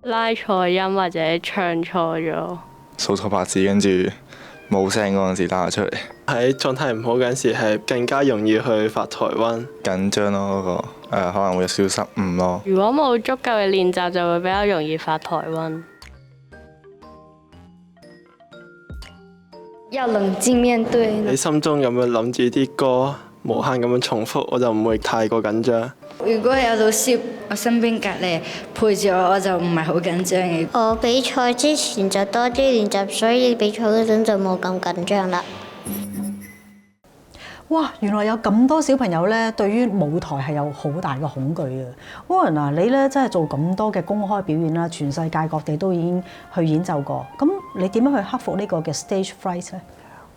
拉錯音或者唱錯咗。數錯拍子，跟住冇聲嗰陣時打出嚟。喺狀態唔好嗰陣時係更加容易去發台灣。緊張咯，嗰個可能會有少少失誤咯。如果冇足夠嘅練習，就會比較容易發台灣。要冷靜面對。你心中咁樣諗住啲歌，無限咁樣重複，我就唔會太過緊張。如果有老師我身邊隔離陪住我，我就唔係好緊張嘅。我比賽之前就多啲練習，所以比賽嗰陣就冇咁緊張啦。哇！原來有咁多小朋友咧，對於舞台係有好大嘅恐懼啊！Warren啊，你咧真係做咁多嘅公開表演啦，全世界各地都已經去演奏過。咁你點樣去克服呢個嘅 stage fright 咧？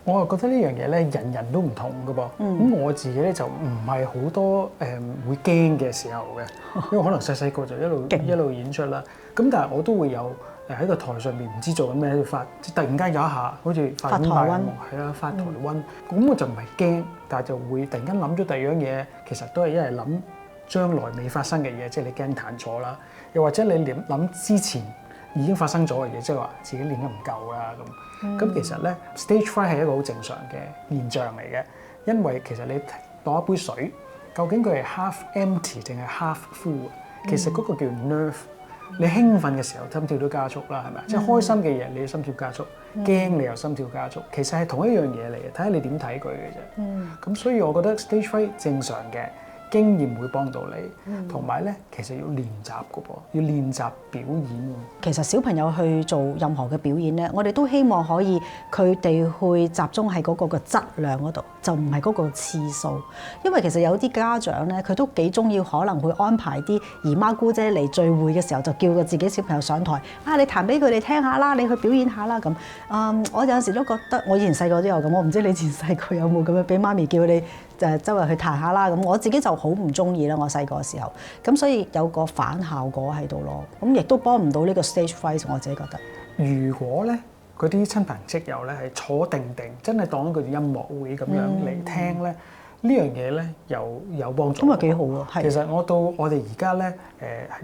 我係覺得呢樣嘢咧，人人都唔同㗎噃。咁我自己咧就唔係好多會驚嘅時候嘅，因為可能細細個就一路演出啦。咁但係我都會有喺個台上面唔知做緊咩喺度發，突然間有一下好似發台灣，係啦，發台灣。咁我就唔係驚，但係就會突然間諗咗第二樣嘢，其實都係因為諗將來未發生嘅嘢，即係你驚彈錯啦，又或者你諗之前已經發生咗嘅嘢，即係話自己練得唔夠啦咁。咁其實咧 stage fright 係一個好正常嘅現象嚟嘅，因為其實你當一杯水，究竟佢係 half empty 定係 half full？其實嗰個叫 nerve。你興奮嘅時候心跳都加速啦，係咪？即係開心嘅嘢，你心跳加速；驚你又心跳加速。其實係同一樣嘢嚟嘅，睇下你點睇佢嘅啫。咁所以我覺得 stage fright 正常嘅。經驗會幫到你，同埋咧，其實要練習嘅噃，要練習表演。其實小朋友去做任何嘅表演咧，我哋都希望可以佢哋去集中喺嗰個嘅質量嗰度，就唔係嗰個次數。因為其實有啲家長咧，佢都幾中意，可能會安排啲姨媽姑姐嚟聚會嘅時候，就叫個自己小朋友上台，你彈俾佢哋聽下啦，你去表演下啦咁。我有陣時都覺得，我以前細個都有咁，我唔知你以前細個有冇咁樣俾媽咪叫你周圍去彈下啦咁。我自己就好唔中意啦，我細個嘅時候，咁所以有個反效果喺度咯，咁亦都幫唔到呢個 stage fright，我自己覺得。如果咧嗰啲親朋戚友咧係坐定定，真係當一個音樂會咁樣嚟聽咧，呢樣嘢咧有幫助。咁啊幾好啊！其實我哋而家咧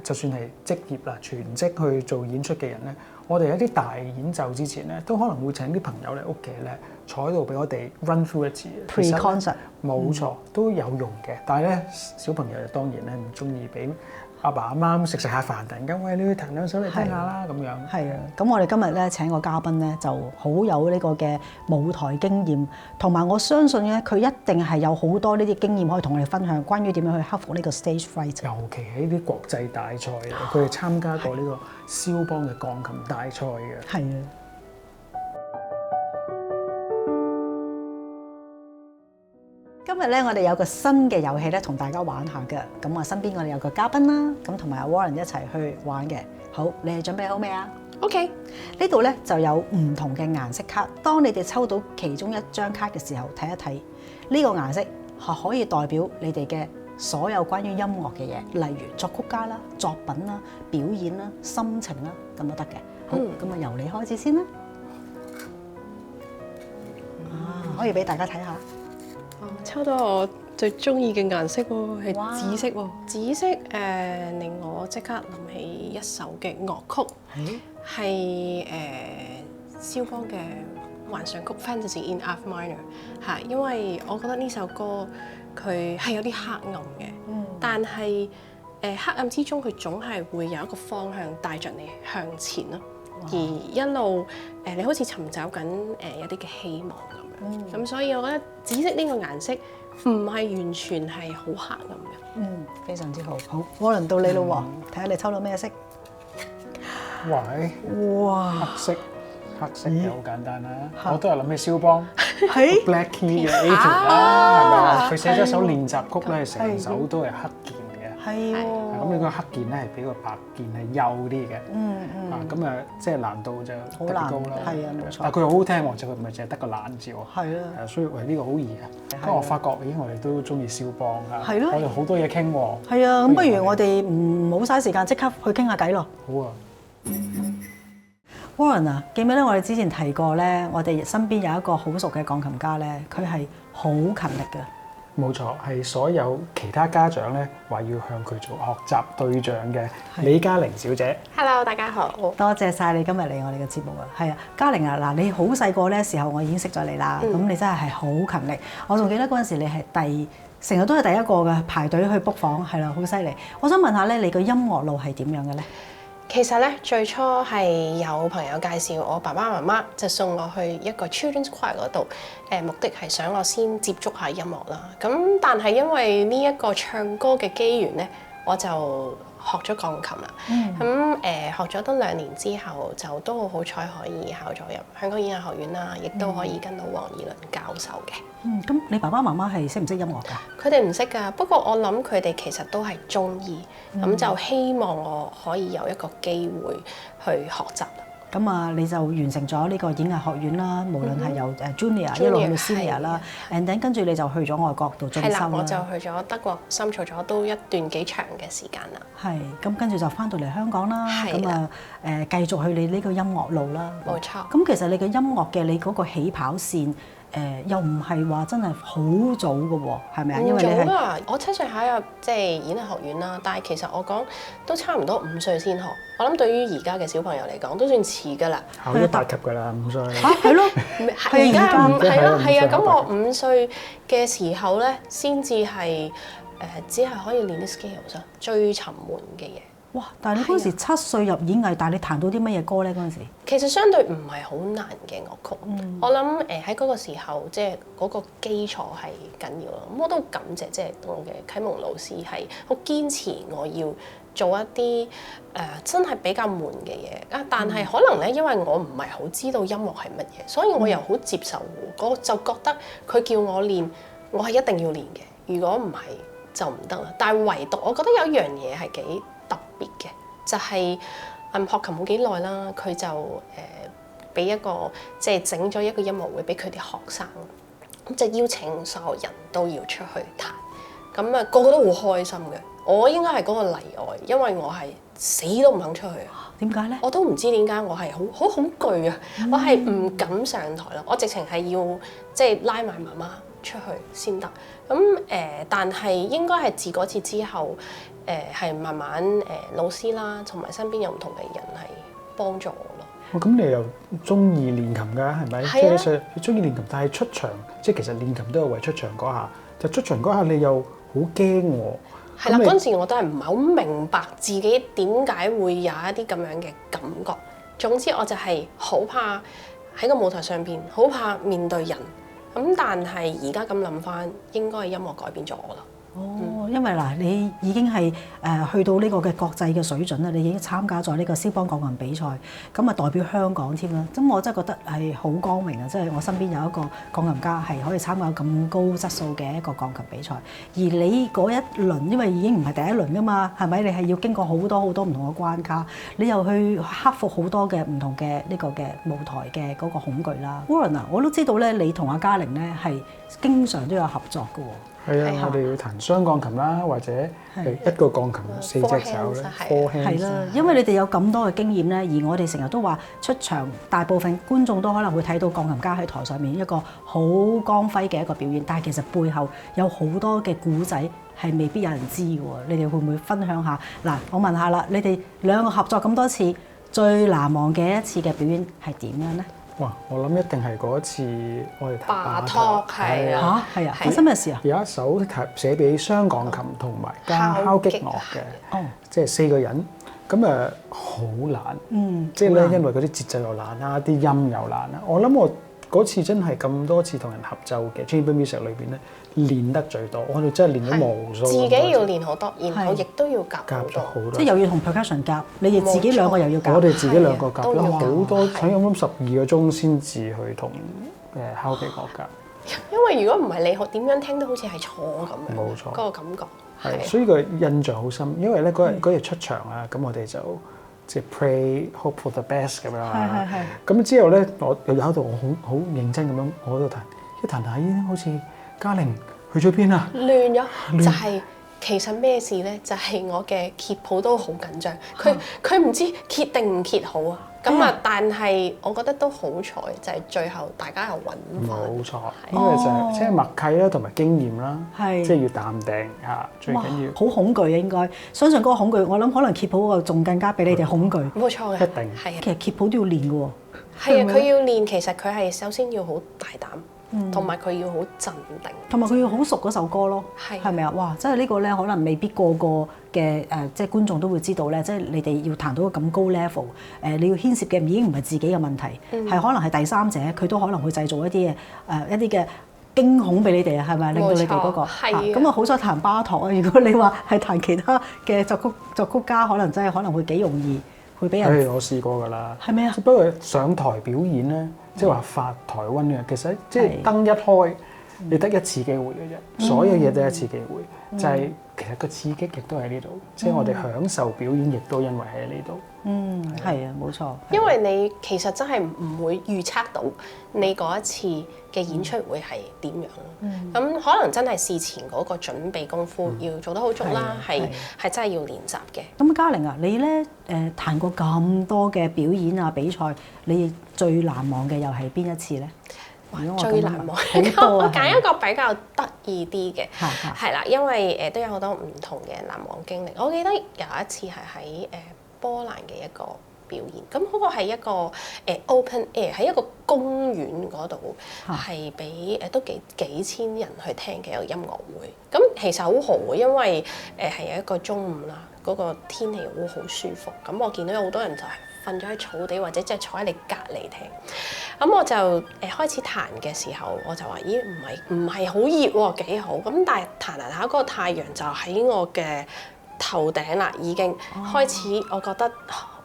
就算係職業啦，全職去做演出嘅人咧，我哋喺啲大演奏之前咧，都可能會請啲朋友嚟屋企咧坐喺度俾我哋 run through 一次。Pre-concert 冇錯，都有用嘅。但係咧，小朋友就當然咧唔中意俾阿爸阿媽食下飯，突然間喂，你去彈兩首嚟聽下啦咁樣。係啊，咁我哋今日咧請個嘉賓咧就好有呢個嘅舞台經驗，同埋我相信咧佢一定係有好多呢啲經驗可以同我哋分享，關於點樣去克服呢個 stage fright。尤其喺啲國際大賽，佢哋參加過呢個肖邦嘅鋼琴大賽嘅。係啊。今日咧，我哋有個新嘅遊戲咧，同大家玩下嘅。咁我身邊我哋有個嘉賓啦，咁同埋阿 Warren 一齊去玩嘅。好，你哋準備好未啊 ？OK，呢度咧就有唔同嘅顏色卡。當你哋抽到其中一張卡嘅時候，睇一睇呢個顏色係可以代表你哋嘅所有關於音樂嘅嘢，例如作曲家啦、作品啦、表演啦、心情啦，咁都得嘅。好，咁啊由你開始先啦。可以俾大家睇下。抽到我最中意嘅顏色喎，係紫色喎。紫色令我即刻諗起一首嘅樂曲，係肖邦嘅幻想曲《Fantasy in F Minor》嚇，因為我覺得呢首歌佢係有啲黑暗嘅，但係黑暗之中佢總係會有一個方向帶着你向前咯，而一路你好似尋找緊有啲嘅希望咁樣，咁所以我覺得紫色呢個顏色唔係完全係好黑暗嘅。非常之好。好，Warren到你咯喎，睇下你抽到咩色？哇！黑色又好簡單啦，我都係諗起肖邦係 Black Key 嘅 A 條啦，係咪啊？佢寫咗一首練習曲咧，成首都係黑鍵嘅。係喎。咁呢個黑鍵咧係比個白鍵係幼啲嘅。咁啊，即係難度就特別高啦。係啊，冇錯。但係佢好好聽喎，就佢唔係淨係得個懶字喎。係啊。所以喂呢個好易啊。不過我發覺，咦，我哋都中意肖邦啊。係咯。我哋好多嘢傾喎。係啊，咁不如我哋唔好嘥時間，即刻去傾下偈咯。好啊。Warren 啊，記唔記得我哋之前提過咧？我哋身邊有一個好熟嘅鋼琴家咧，佢係好勤力嘅。冇錯，係所有其他家長咧話要向佢做學習對象嘅李嘉玲小姐。Hello， 大家好。多謝晒你今日嚟我哋嘅節目啊！係啊，嘉玲啊，嗱，你好細個咧時候我已經識咗你啦，咁你真係好勤力。我仲記得嗰陣時你係成日都係第一個嘅排隊去 book 房，係啦，好犀利。我想問下咧，你個音樂路係點樣嘅咧？其實咧，最初係有朋友介紹我爸爸媽媽就送我去一個 Children's Choir 嗰度，目的係想我先接觸下音樂啦。咁但係因為呢一個唱歌嘅機緣咧，我就學咗鋼琴啦。咁學咗得2年之後，就都好好彩可以考咗入香港演藝學院啦，亦都可以跟到黃以倫教授嘅。咁你爸爸媽媽係識唔識音樂㗎？佢哋唔識㗎，不過我諗佢哋其實都係中意，咁就希望我可以有一個機會去學習。咁啊，你就完成咗呢個演藝學院啦，無論係由Junior 一路去到 Senior 啦，and then 跟住你就去咗外國度進修啦。係啦，我就去咗德國深造咗都一段幾長嘅時間啦。係，咁跟住就翻到嚟香港啦，咁啊繼續去你呢個音樂路啦。冇錯。咁其實你嘅音樂嘅你嗰個起跑線。又唔係話真係好早嘅喎，係咪啊？因為你係我7歲考入即係演藝學院啦，但係其實我講都差唔多5歲先學。我諗對於而家嘅小朋友嚟講都算遲㗎啦。考咗8級㗎啦，5歲。嚇係咯，而家係啊，咁我5歲嘅時候咧，先至係只係可以練啲 scales 最沉悶嘅嘢。哇！但係你嗰陣時7歲入演藝，但係你彈到啲乜嘢歌咧？嗰陣時其實相對唔係好難嘅樂曲。我諗喺嗰個時候，即係嗰個基礎係緊要咯。咁我都感謝即係我嘅啟蒙老師係好堅持我要做一啲真係比較悶嘅嘢啊。但係可能咧，因為我唔係好知道音樂係乜嘢，所以我又好接受。我就覺得佢叫我練，我係一定要練嘅。如果唔係就唔得啦。但係唯獨我覺得有一樣嘢係幾特別嘅，就係學琴冇幾耐啦，佢就俾一個即係整咗一個音樂會俾佢啲學生，咁就邀請所有人都要出去彈，咁啊個個都好開心嘅。我應該係嗰個例外，因為我係死都唔肯出去。點解咧？我都唔知點解，我係好恐懼啊！我係唔敢上台咯，我直情係要即係拉埋媽媽出去先得。咁但係應該係自嗰次之後。係慢慢老師啦，同埋身邊有唔同嘅人係幫助我咯。咁你又中意練琴㗎？係咪？即係你中意練琴，但係出場即係其實練琴都係為出場嗰下。就出場嗰下你又好驚喎。係啦，嗰陣時我都係唔係好明白自己點解會有一啲咁樣嘅感覺。總之我就係好怕喺個舞台上邊，好怕面對人。咁但係而家咁諗翻，應該係音樂改變咗我啦。因為嗱，你已經係去到呢個嘅國際嘅水準啦，你已經參加咗呢個肖邦鋼琴比賽，咁啊代表香港添啦。咁我真係覺得係好光明啊！即係我身邊有一個鋼琴家係可以參加咁高質素嘅一個鋼琴比賽，而你嗰一輪因為已經唔係第一輪噶嘛，係咪？你係要經過好多唔同嘅關卡，你又去克服好多嘅唔同嘅呢個嘅舞台嘅嗰個恐懼啦。Warren 啊，我都知道咧，你同阿嘉玲咧係經常都有合作嘅喎。係啊，我哋要彈雙鋼琴啦，或者係一個鋼琴4隻手咧。係啦，因為你哋有咁多嘅經驗咧，而我哋成日都話出場，大部分觀眾都可能會睇到鋼琴家喺台上面一個好光輝嘅一個表演，但係其實背後有好多嘅故仔係未必有人知嘅喎。你哋會唔會分享下？嗱，我問下啦，你哋兩個合作咁多次，最難忘嘅一次嘅表演係點樣咧？哇！我諗一定係嗰一次我哋彈巴托係啊，係啊，發生咩事啊？有一首寫俾雙鋼琴同埋加敲擊樂嘅，即係4個人，咁好難，即係咧因為嗰啲節奏又難啦，啲音又難啦。我諗我嗰次真係咁多次同人合奏嘅 chamber music 裏邊咧，練得最多，我哋真係練咗無數。自己要練好多，然後亦都要夾好多，即係又要同 percussion 夾，你哋自己兩個又要夾。我哋自己兩個夾咗好多，睇咁12個鐘先至去同敲擊樂夾。因為如果唔係你點樣聽都好似係錯咁樣，冇錯，嗰個感覺。係，所以個印象好深。因為咧嗰日出場啊，咁我哋就即係 pray hope for the best 咁樣啦。咁之後咧，我又喺度我好認真咁樣我喺度彈，一彈下已經好似嘉玲去咗邊啊？亂咗，就係其實咩事咧？就係我嘅揭譜都好緊張，佢唔知揭定唔揭好啊！咁啊，但係我覺得都好彩，就係最後大家又揾翻。冇錯，因為就係即係默契啦，同埋經驗啦，係即係要淡定嚇，最緊要。好恐懼啊！應該相信嗰個恐懼，我諗可能揭譜個仲更加比你哋恐懼。冇錯嘅，一定係啊，其實揭譜都要練嘅喎。係啊，佢要練，其實佢係首先要好大膽，同埋佢要好鎮定，同埋佢要好熟嗰首歌咯，係係咪啊？哇！真係呢個咧，可能未必個個嘅即係觀眾都會知道咧，即係你哋要彈到咁高 level，你要牽涉嘅已經唔係自己嘅問題，係可能係第三者，佢都可能會製造一啲一啲嘅驚恐俾你哋啊，係咪？令到你哋嗰個咁啊，好彩彈巴托啊！如果你話係彈其他嘅作曲家，可能真係可能會幾容易會俾人。我試過㗎啦。係咪啊？不過上台表演咧，即係話發台灣嘅，其實即係燈一開，你得一次機會嘅啫，所有嘢都係一次機會，就係其實個刺激亦都喺呢度，即係我哋享受表演，亦都因為喺呢度。係啊，冇錯。因為你其實真係唔會預測到你嗰一次嘅演出會係點樣。咁可能真係事前嗰個準備功夫要做得好足啦，係真係要練習嘅。咁嘉玲啊，你咧彈過咁多嘅表演啊比賽，你最難忘嘅又係邊一次咧？最難忘好多啊！揀一個比較得意啲嘅，係啦，因為都有好多唔同嘅難忘經歷。我記得有一次係喺波蘭嘅一個表演，咁嗰個係一個open air，喺一個公園嗰度，係俾都幾千人去聽嘅一個音樂會。咁其實好好嘅，因為係一個中午啦，嗰個天氣會好舒服。咁我見到有好多人就係瞓咗喺草地或者即係坐喺你隔離聽。咁我就開始彈嘅時候，我就話：咦，唔係好熱喎，幾好。咁但係彈下嗰個太陽就喺我嘅頭頂啦，已經開始我覺得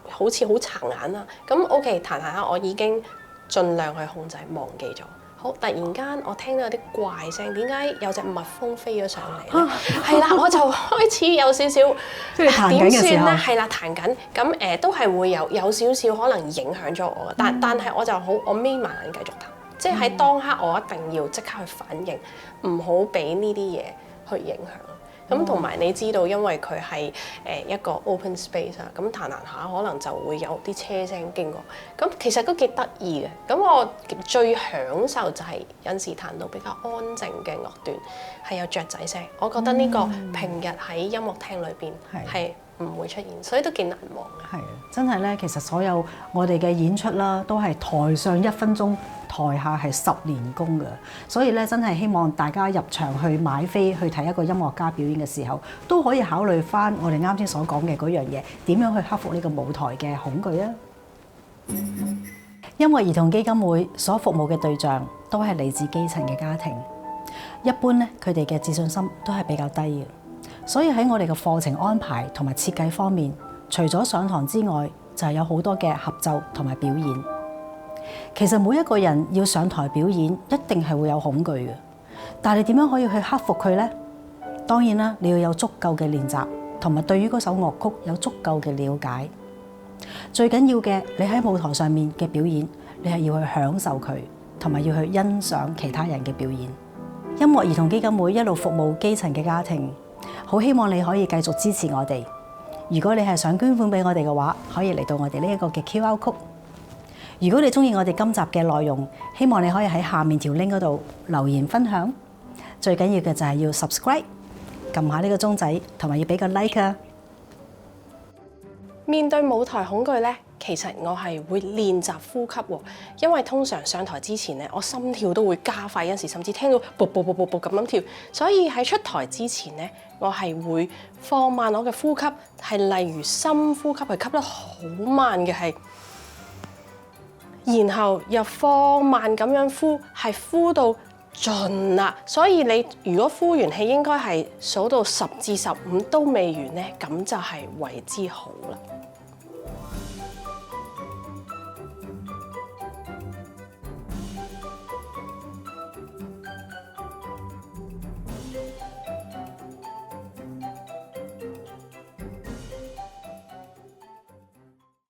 好似好殘眼啦。咁 OK， 彈下我已經盡量去控制，忘記咗。好，突然間我聽到有啲怪聲，點解有隻蜜蜂飛咗上嚟咧？係啦，我就開始有少少點算咧？係啦，彈緊咁都係會有少少可能影響咗我嘅，但係我就好，我眯埋眼繼續彈，即係喺當刻我一定要即刻去反應，唔好俾呢啲嘢去影響。咁同埋你知道，因為佢係一個 open space 啊，咁彈彈下可能就會有啲車聲經過，咁其實都幾得意嘅。咁我最享受就係有時彈到比較安靜嘅樂段，係有雀仔聲。我覺得呢個平日喺音樂廳裏邊係唔會出現，所以都幾難忘嘅。係啊，真係咧，其實所有我哋嘅演出啦，都係台上1分鐘，台下係10年功嘅。所以咧，真係希望大家入場去買飛去睇一個音樂家表演嘅時候，都可以考慮翻我哋啱先所講嘅嗰樣嘢，點樣去克服呢個舞台嘅恐懼啊！音樂兒童基金會所服務嘅對象都係嚟自基層嘅家庭，一般咧佢哋嘅自信心都係比較低嘅。所以喺我哋嘅課程安排同埋設計方面，除咗上堂之外，就係有好多嘅合奏同埋表演。其實每一個人要上台表演，一定係會有恐懼嘅。但係你點樣可以去克服佢呢？當然啦，你要有足夠嘅練習，同埋對於嗰首樂曲有足夠嘅了解。最緊要嘅，你喺舞台上面嘅表演，你係要去享受佢，同埋要去欣賞其他人嘅表演。音樂兒童基金會一路服務基層嘅家庭。好希望你可以繼續支持我哋。如果你係想捐款俾我哋嘅話，可以嚟到我哋呢一個嘅 QR Code。如果你鍾意我哋今集嘅內容，希望你可以喺下面條 link 嗰度留言分享。最緊要嘅就係要 subscribe， 撳下呢個鐘仔，同埋要俾個 like 啊！面對舞台恐懼咧，其實我係會練習呼吸喎，因為通常上台之前咧，我心跳都會加快，有時甚至聽到噗噗噗噗噗咁樣跳，所以喺出台之前咧，我係會放慢我嘅呼吸，係例如深呼吸係吸得好慢嘅係，然後又放慢咁樣呼，係呼到盡啦。所以你如果呼完氣應該係數到10至15都未完咧，咁就係為之好啦。